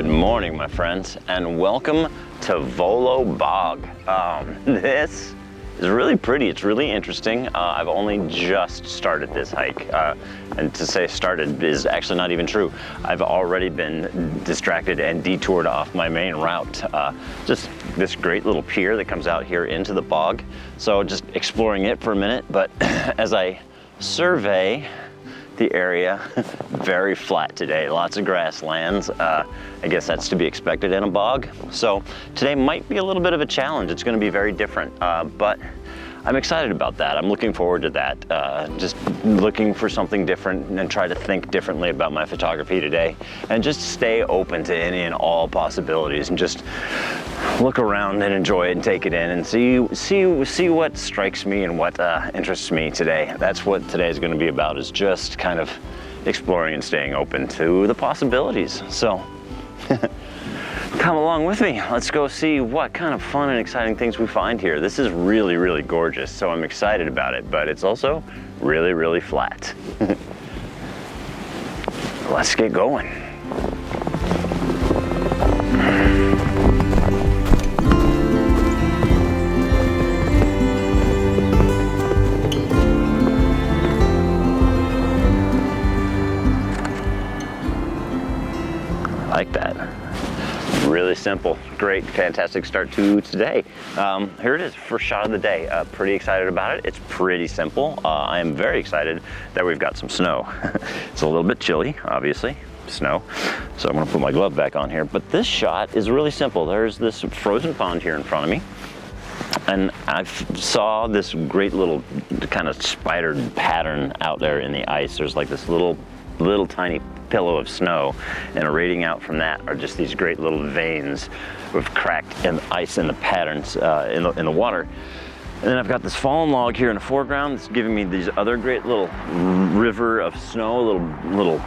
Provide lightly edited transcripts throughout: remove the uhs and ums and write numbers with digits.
Good morning, my friends, and welcome to Volo Bog. This is really pretty. It's really interesting. I've only just started this hike, and to say started is actually not even true. I've already been distracted and detoured off my main route. Just this great little pier that comes out here into the bog. So just exploring it for a minute, but as I survey the area, very flat today, lots of grasslands. I guess that's to be expected in a bog. So today might be a little bit of a challenge. It's going to be very different, but I'm excited about that. I'm looking forward to that. Just looking for something different and try to think differently about my photography today, and just stay open to any and all possibilities, and just look around and enjoy it and take it in and see what strikes me and what interests me today. That's what today is going to be about, is just kind of exploring and staying open to the possibilities. So come along with me. Let's go see what kind of fun and exciting things we find here. This is really, really gorgeous, so I'm excited about it, but it's also really, really flat. Let's get going. I like that. Really simple, great, fantastic start to today. Here it is, first shot of the day. Pretty excited about it. It's pretty simple. I am very excited that we've got some snow. It's a little bit chilly, obviously, snow. So I'm gonna put my glove back on here. But this shot is really simple. There's this frozen pond here in front of me, and I saw this great little kind of spidered pattern out there in the ice. There's like this little tiny pillow of snow, and radiating out from that are just these great little veins with cracked and ice in the patterns in the water. And then I've got this fallen log here in the foreground that's giving me these other great little river of snow, little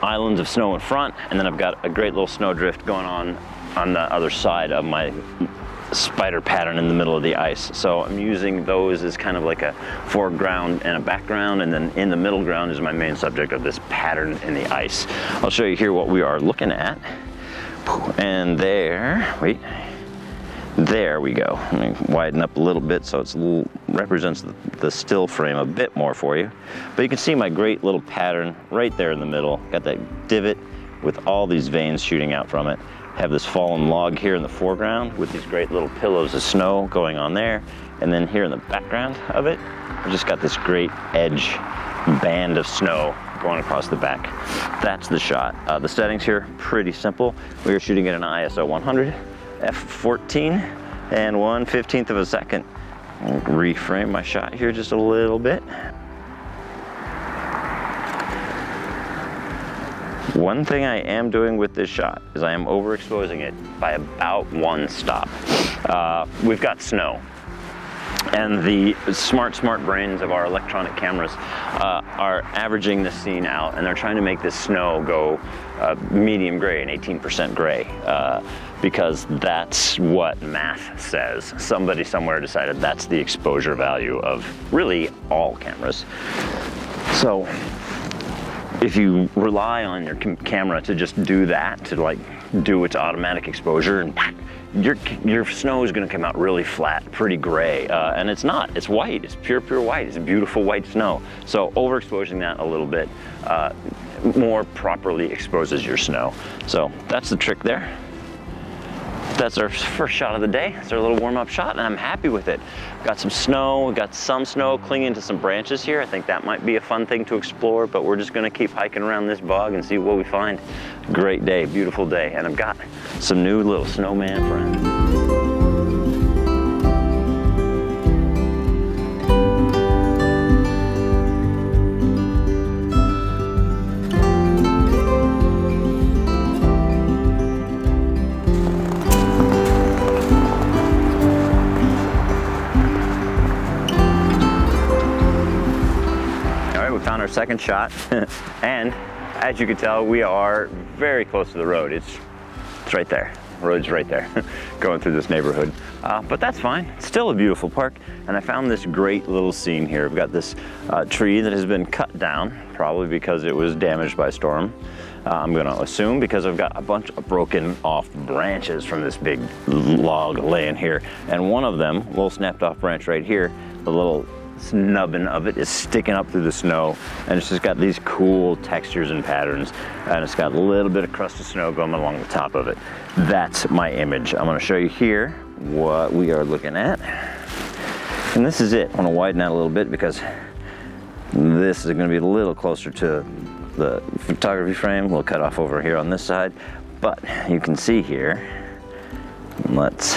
islands of snow in front, and then I've got a great little snowdrift going on the other side of my spider pattern in the middle of the ice. So I'm using those as kind of like a foreground and a background, and then in the middle ground is my main subject of this pattern in the ice. I'll show you here what we are looking at. And there we go. Let me widen up a little bit so it represents the still frame a bit more for you. But you can see my great little pattern right there in the middle. Got that divot with all these veins shooting out from it. Have this fallen log here in the foreground with these great little pillows of snow going on there. And then here in the background of it, I've just got this great edge band of snow going across the back. That's the shot. The settings here, pretty simple. We are shooting at an ISO 100, f14, and 1/15 of a second. I'll reframe my shot here just a little bit. One thing I am doing with this shot is I am overexposing it by about 1 stop. We've got snow, and the smart brains of our electronic cameras are averaging this scene out, and they're trying to make this snow go medium gray and 18% gray, because that's what math says. Somebody somewhere decided that's the exposure value of really all cameras. So if you rely on your camera to just do that, to like do its automatic exposure, and your snow is going to come out really flat, pretty gray, and it's not. It's white. It's pure white. It's beautiful white snow. So overexposing that a little bit more properly exposes your snow. So that's the trick there. That's our first shot of the day. It's our little warm-up shot, and I'm happy with it. Got some snow, got some snow clinging to some branches here. I think that might be a fun thing to explore, but we're just gonna keep hiking around this bog and see what we find. Great day, beautiful day, and I've got some new little snowman friends. Found our second shot, and as you can tell, we are very close to the road. It's right there. road's right there, going through this neighborhood. But that's fine, it's still a beautiful park. And I found this great little scene here. We've got this tree that has been cut down, probably because it was damaged by storm. I'm gonna assume because I've got a bunch of broken off branches from this big log laying here. And one of them, little snapped off branch right here, the little snubbin of it is sticking up through the snow, and it's just got these cool textures and patterns, and it's got a little bit of crust of snow going along the top of it. That's my image. I'm gonna show you here what we are looking at. And this is it. I'm gonna widen out a little bit because this is gonna be a little closer to the photography frame. We'll cut off over here on this side, but you can see here, let's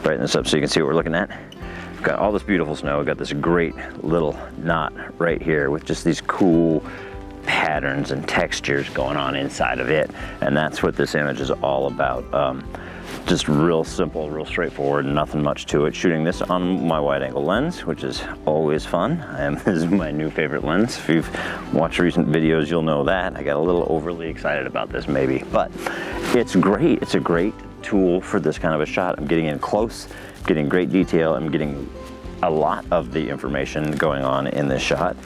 brighten this up so you can see what we're looking at. We've got all this beautiful snow. We've got this great little knot right here with just these cool patterns and textures going on inside of it, and that's what this image is all about. Just real simple, real straightforward, nothing much to it. Shooting this on my wide angle lens, which is always fun. This is my new favorite lens. If you've watched recent videos, you'll know that. I got a little overly excited about this maybe, but it's great. It's a great tool for this kind of a shot. I'm getting in close, getting great detail. I'm getting a lot of the information going on in this shot.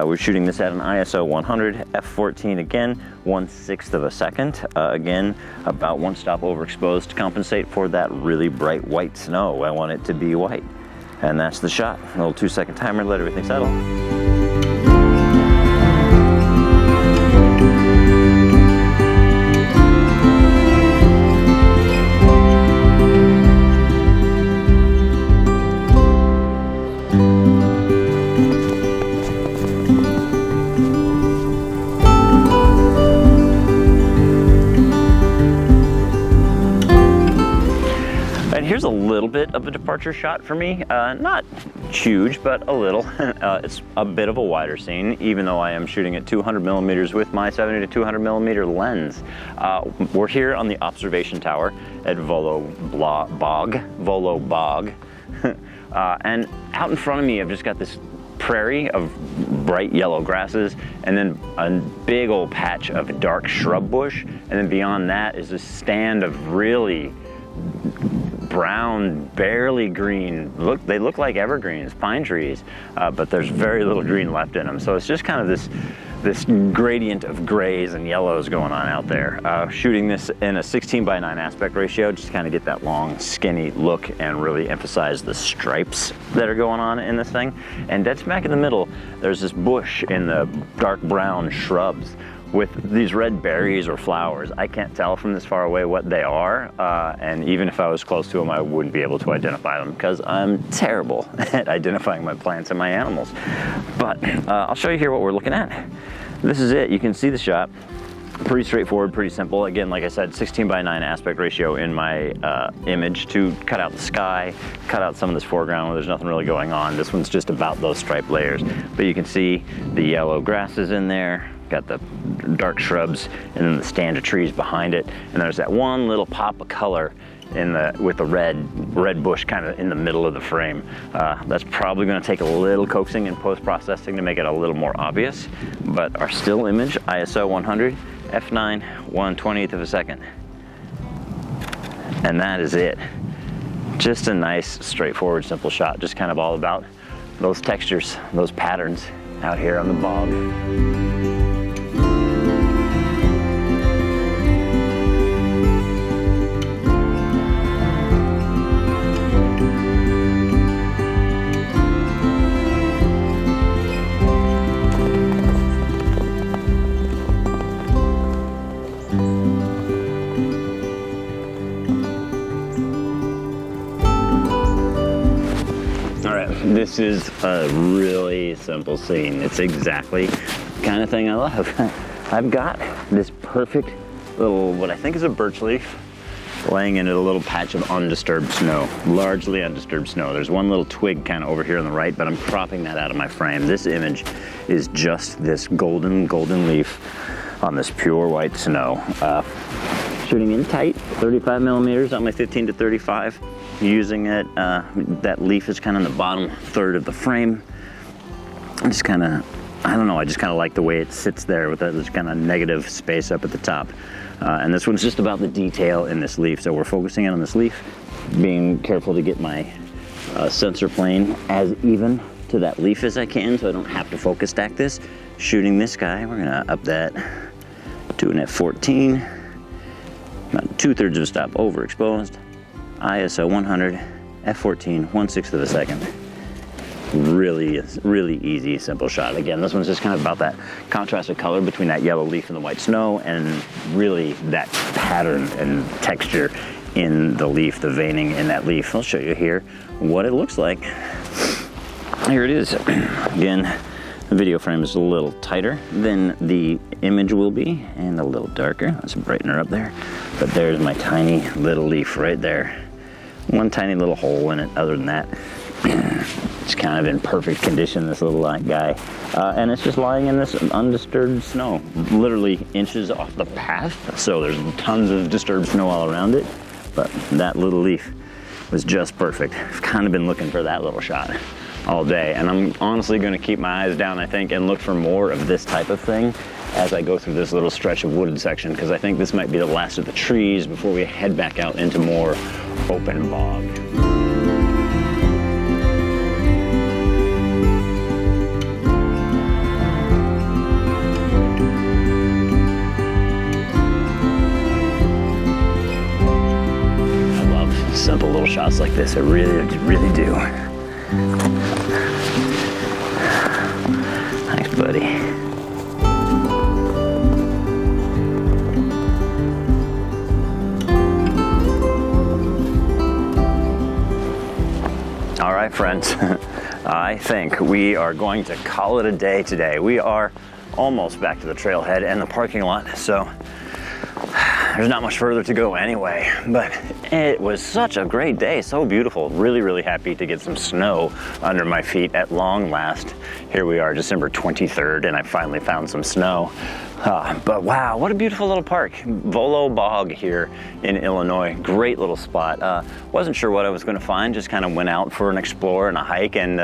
We're shooting this at an ISO 100, f14 again, 1/6 of a second. Again, about one stop overexposed to compensate for that really bright white snow. I want it to be white. And that's the shot. A little 2-second timer, let everything settle. Here's a little bit of a departure shot for me. Not huge, but a little. It's a bit of a wider scene, even though I am shooting at 200 millimeters with my 70 to 200 millimeter lens. We're here on the observation tower at Volo Bog. And out in front of me, I've just got this prairie of bright yellow grasses, and then a big old patch of dark shrub bush. And then beyond that is a stand of really brown, barely green. They look like evergreens, pine trees, but there's very little green left in them. So it's just kind of this gradient of grays and yellows going on out there. Shooting this in a 16:9 aspect ratio, just kind of get that long, skinny look and really emphasize the stripes that are going on in this thing. And dead smack in the middle, there's this bush in the dark brown shrubs with these red berries or flowers. I can't tell from this far away what they are, and even if I was close to them, I wouldn't be able to identify them because I'm terrible at identifying my plants and my animals. But I'll show you here what we're looking at. This is it. You can see the shot. Pretty straightforward, pretty simple. Again, like I said, 16:9 aspect ratio in my image to cut out the sky, cut out some of this foreground where there's nothing really going on. This one's just about those stripe layers. But you can see the yellow grasses in there, got the dark shrubs, and then the stand of trees behind it. And there's that one little pop of color with the red bush kind of in the middle of the frame. That's probably going to take a little coaxing and post-processing to make it a little more obvious. But our still image, ISO 100, f9, 1/20th of a second. And that is it. Just a nice, straightforward, simple shot. Just kind of all about those textures, those patterns out here on the bog. This is a really simple scene. It's exactly the kind of thing I love. I've got this perfect little, what I think is a birch leaf, laying in a little patch of undisturbed snow, largely undisturbed snow. There's one little twig kind of over here on the right, but I'm cropping that out of my frame. This image is just this golden leaf on this pure white snow. Shooting in tight, 35 millimeters on my 15 to 35. Using it, that leaf is kind of in the bottom third of the frame. I'm just kind of I don't know, I just kind of like the way it sits there with this kind of negative space up at the top. And this one's just about the detail in this leaf. So we're focusing in on this leaf, being careful to get my sensor plane as even to that leaf as I can so I don't have to focus stack this. Shooting this guy, we're gonna up that to an f14, about 2/3 of a stop overexposed, ISO 100, f14, 1/6 of a second. Really easy, simple shot. Again, this one's just kind of about that contrast of color between that yellow leaf and the white snow, and really that pattern and texture in the leaf, the veining in that leaf. I'll show you here what it looks like. Here it is. Again, the video frame is a little tighter than the image will be, and a little darker. Let's brighten her up there. But there's my tiny little leaf right there. One tiny little hole in it. Other than that, it's kind of in perfect condition, this little guy. And it's just lying in this undisturbed snow, literally inches off the path. So there's tons of disturbed snow all around it. But that little leaf was just perfect. I've kind of been looking for that little shot all day. And I'm honestly gonna keep my eyes down, I think, and look for more of this type of thing as I go through this little stretch of wooded section, because I think this might be the last of the trees before we head back out into more open bog. Simple little shots like this, I really do. Thanks, buddy. All right, friends, I think we are going to call it a day today. We are almost back to the trailhead and the parking lot, so there's not much further to go anyway, but it was such a great day, so beautiful. Really happy to get some snow under my feet at long last. Here we are, December 23rd, and I finally found some snow. But wow, what a beautiful little park. Volo Bog here in Illinois. Great little spot. Wasn't sure what I was gonna find, just kind of went out for an explore and a hike and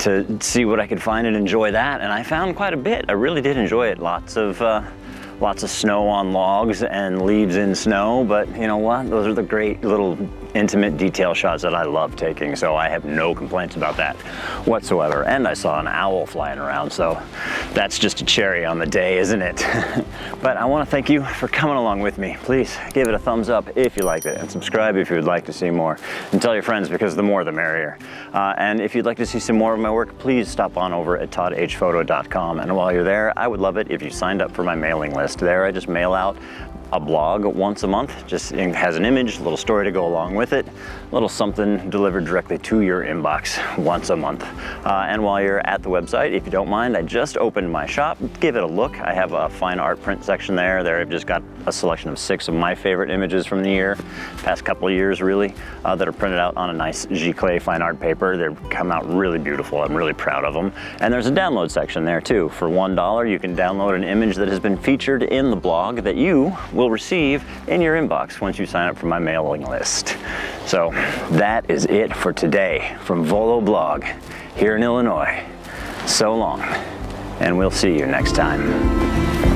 to see what I could find and enjoy that. And I found quite a bit. I really did enjoy it. Lots of snow on logs and leaves in snow, but you know what? Those are the great little intimate detail shots that I love taking, so I have no complaints about that whatsoever. And I saw an owl flying around, so that's just a cherry on the day, isn't it? But I want to thank you for coming along with me. Please give it a thumbs up if you liked it, and subscribe if you would like to see more, and tell your friends, because the more the merrier. And if you'd like to see some more of my work, please stop on over at toddhphoto.com, and while you're there, I would love it if you signed up for my mailing list. There I just mail out a blog once a month, just has an image, a little story to go along with it, a little something delivered directly to your inbox once a month. And while you're at the website, if you don't mind, I just opened my shop. Give it a look. I have a fine art print section there. I've just got a selection of 6 of my favorite images from the year, past couple of years really, that are printed out on a nice giclée fine art paper. They've come out really beautiful. I'm really proud of them. And there's a download section there too. For $1, you can download an image that has been featured in the blog that you will receive in your inbox once you sign up for my mailing list. So that is it for today from Volo Bog here in Illinois. So long, and we'll see you next time.